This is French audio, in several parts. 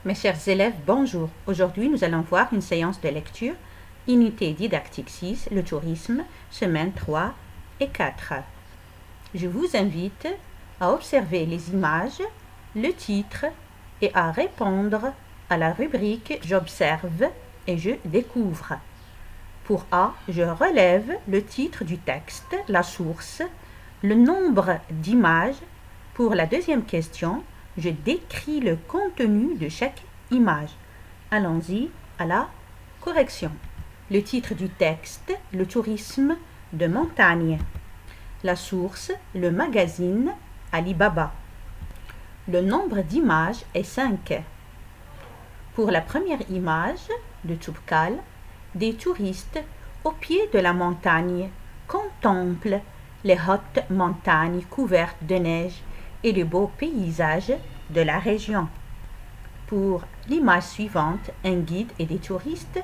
Mes chers élèves, bonjour. Aujourd'hui, nous allons voir une séance de lecture, unité didactique 6, le tourisme, semaine 3 et 4. Je vous invite à observer les images, le titre et à répondre à la rubrique J'observe et je découvre. Pour A, je relève le titre du texte, la source, le nombre d'images. Pour la deuxième question, je décris le contenu de chaque image. Allons-y à la correction. Le titre du texte, le tourisme de montagne. La source, le magazine Alibaba. Le nombre d'images est 5. Pour la première image de Toubkal, des touristes au pied de la montagne contemplent les hautes montagnes couvertes de neige et les beaux paysages de la région. Pour l'image suivante, un guide et des touristes,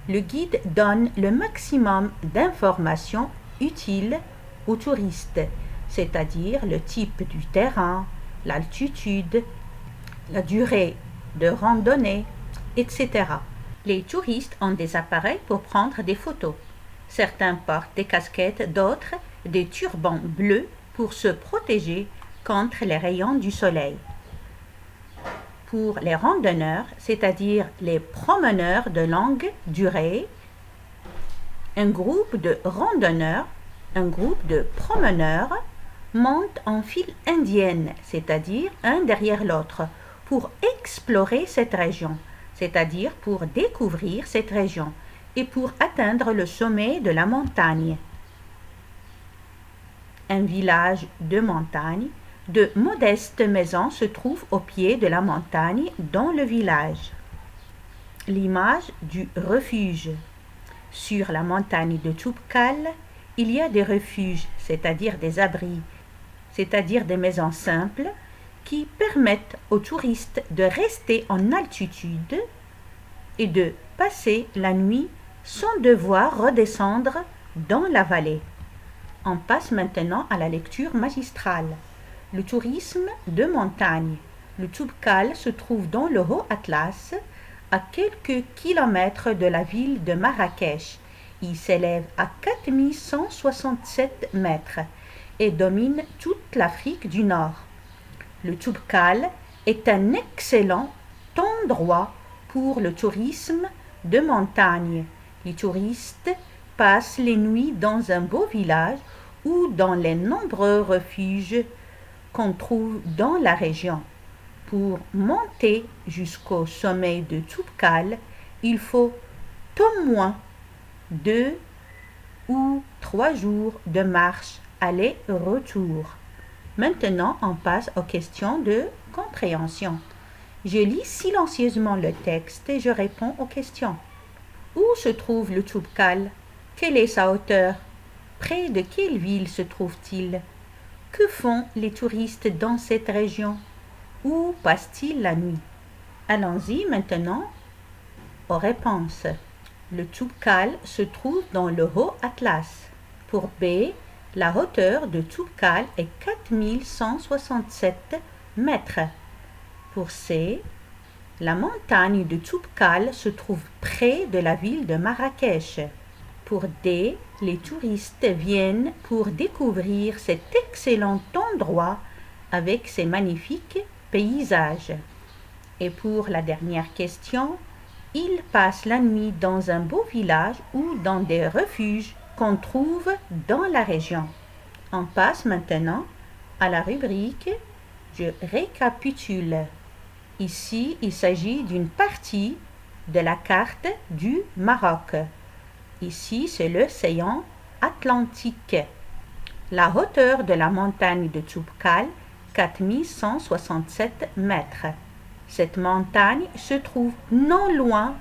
le guide donne le maximum d'informations utiles aux touristes, c'est-à-dire le type du terrain, l'altitude, la durée de randonnée, etc. Les touristes ont des appareils pour prendre des photos. Certains portent des casquettes, d'autres des turbans bleus pour se protéger contre les rayons du soleil. Pour les randonneurs, c'est-à-dire les promeneurs de longue durée, un groupe de randonneurs, un groupe de promeneurs monte en file indienne, c'est-à-dire un derrière l'autre, pour explorer cette région, c'est-à-dire pour découvrir cette région et pour atteindre le sommet de la montagne. Un village de montagne, de modestes maisons se trouvent au pied de la montagne dans le village. L'image du refuge. Sur la montagne de Toubkal, il y a des refuges, c'est-à-dire des abris, c'est-à-dire des maisons simples qui permettent aux touristes de rester en altitude et de passer la nuit sans devoir redescendre dans la vallée. On passe maintenant à la lecture magistrale. Le tourisme de montagne. Le Toubkal se trouve dans le Haut Atlas, à quelques kilomètres de la ville de Marrakech. Il s'élève à 4167 mètres et domine toute l'Afrique du Nord. Le Toubkal est un excellent endroit pour le tourisme de montagne. Les touristes passent les nuits dans un beau village ou dans les nombreux refuges qu'on trouve dans la région. Pour monter jusqu'au sommet de Toubkal, il faut au moins 2 ou 3 jours de marche aller-retour. Maintenant, on passe aux questions de compréhension. Je lis silencieusement le texte et je réponds aux questions. Où se trouve le Toubkal? Quelle est sa hauteur? Près de quelle ville se trouve-t-il? Que font les touristes dans cette région? Où passent-ils la nuit? Allons-y maintenant aux réponses. Le Toubkal se trouve dans le Haut Atlas. Pour B, la hauteur de Toubkal est 4167 mètres. Pour C, la montagne de Toubkal se trouve près de la ville de Marrakech. Pour D, les touristes viennent pour découvrir cet excellent endroit avec ses magnifiques paysages. Et pour la dernière question, ils passent la nuit dans un beau village ou dans des refuges qu'on trouve dans la région. On passe maintenant à la rubrique « Je récapitule ». Ici, il s'agit d'une partie de la carte du Maroc. Ici, c'est l'océan Atlantique. La hauteur de la montagne de Toubkal, 4167 mètres. Cette montagne se trouve non loin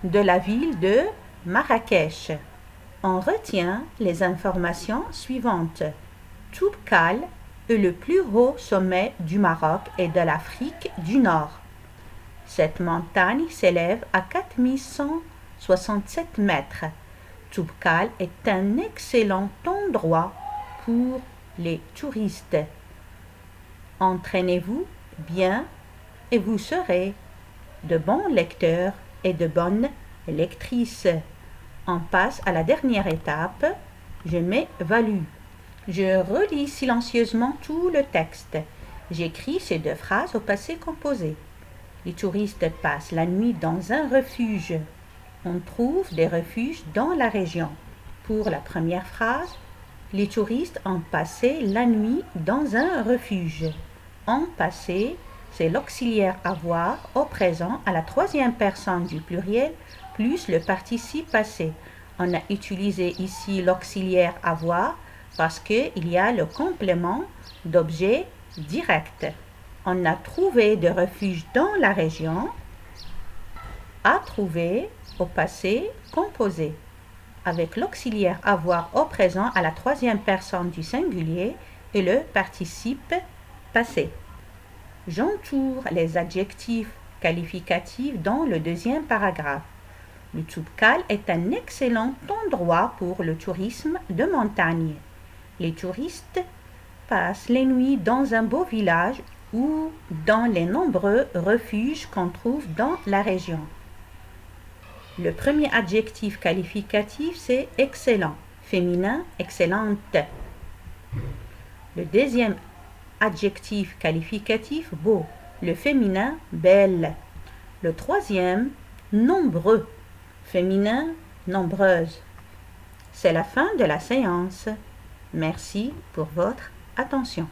de la ville de Marrakech. On retient les informations suivantes. Toubkal est le plus haut sommet du Maroc et de l'Afrique du Nord. Cette montagne s'élève à 4167 mètres. Toubkal est un excellent endroit pour les touristes. Entraînez-vous bien et vous serez de bons lecteurs et de bonnes lectrices. On passe à la dernière étape. Je m'évalue. Je relis silencieusement tout le texte. J'écris ces 2 phrases au passé composé. Les touristes passent la nuit dans un refuge. On trouve des refuges dans la région. Pour la première phrase, les touristes ont passé la nuit dans un refuge. Ont passé, c'est l'auxiliaire avoir au présent à la 3e personne du pluriel plus le participe passé. On a utilisé ici l'auxiliaire avoir parce qu'il y a le complément d'objet direct. On a trouvé des refuges dans la région. A trouvé au passé composé. Avec l'auxiliaire avoir au présent à la 3e personne du singulier et le participe passé. J'entoure les adjectifs qualificatifs dans le 2e paragraphe. Le Toubkal est un excellent endroit pour le tourisme de montagne. Les touristes passent les nuits dans un beau village ou dans les nombreux refuges qu'on trouve dans la région. Le premier adjectif qualificatif, c'est excellent, féminin, excellente. Le deuxième adjectif qualificatif, beau, le féminin, belle. Le troisième, nombreux, féminin, nombreuse. C'est la fin de la séance. Merci pour votre attention.